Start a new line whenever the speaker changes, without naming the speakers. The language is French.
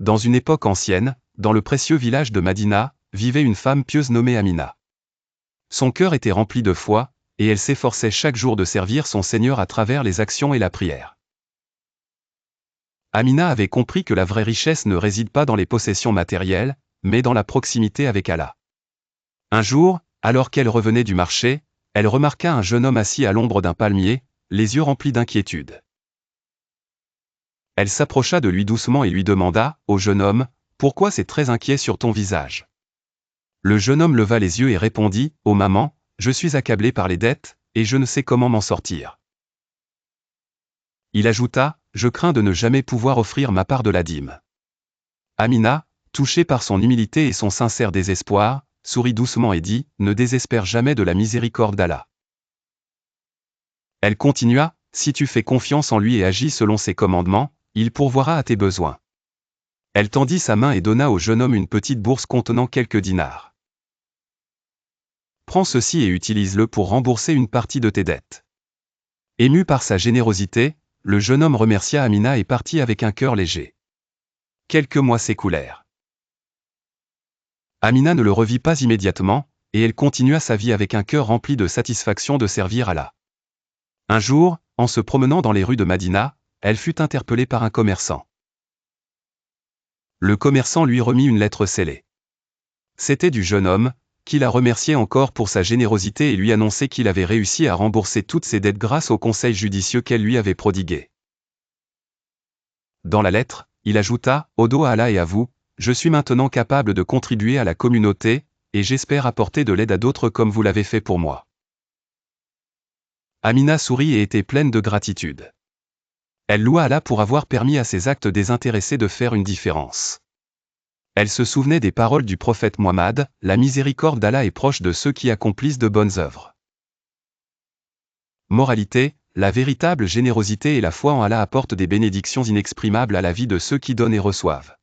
dans une époque ancienne, dans le précieux village de Madina, vivait une femme pieuse nommée Amina. Son cœur était rempli de foi, et elle s'efforçait chaque jour de servir son Seigneur à travers les actions et la prière. Amina avait compris que la vraie richesse ne réside pas dans les possessions matérielles, mais dans la proximité avec Allah. Un jour, alors qu'elle revenait du marché, elle remarqua un jeune homme assis à l'ombre d'un palmier, les yeux remplis d'inquiétude. Elle s'approcha de lui doucement et lui demanda, « Ô jeune homme, pourquoi c'est très inquiet sur ton visage ?» Le jeune homme leva les yeux et répondit, « Ô maman, je suis accablé par les dettes, et je ne sais comment m'en sortir. » Il ajouta, « Je crains de ne jamais pouvoir offrir ma part de la dîme. » Amina, touchée par son humilité et son sincère désespoir, sourit doucement et dit, « Ne désespère jamais de la miséricorde d'Allah. » Elle continua, « Si tu fais confiance en lui et agis selon ses commandements, il pourvoira à tes besoins. » Elle tendit sa main et donna au jeune homme une petite bourse contenant quelques dinars. « Prends ceci et utilise-le pour rembourser une partie de tes dettes. » Ému par sa générosité, le jeune homme remercia Amina et partit avec un cœur léger. Quelques mois s'écoulèrent. Amina ne le revit pas immédiatement, et elle continua sa vie avec un cœur rempli de satisfaction de servir Allah. Un jour, en se promenant dans les rues de Madina, elle fut interpellée par un commerçant. Le commerçant lui remit une lettre scellée. C'était du jeune homme, qui la remerciait encore pour sa générosité et lui annonçait qu'il avait réussi à rembourser toutes ses dettes grâce au conseil judicieux qu'elle lui avait prodigué. Dans la lettre, il ajouta, « Au dos à Allah et à vous, je suis maintenant capable de contribuer à la communauté, et j'espère apporter de l'aide à d'autres comme vous l'avez fait pour moi. » Amina sourit et était pleine de gratitude. Elle loua Allah pour avoir permis à ses actes désintéressés de faire une différence. Elle se souvenait des paroles du prophète Muhammad, « La miséricorde d'Allah est proche de ceux qui accomplissent de bonnes œuvres. » Moralité, la véritable générosité et la foi en Allah apportent des bénédictions inexprimables à la vie de ceux qui donnent et reçoivent.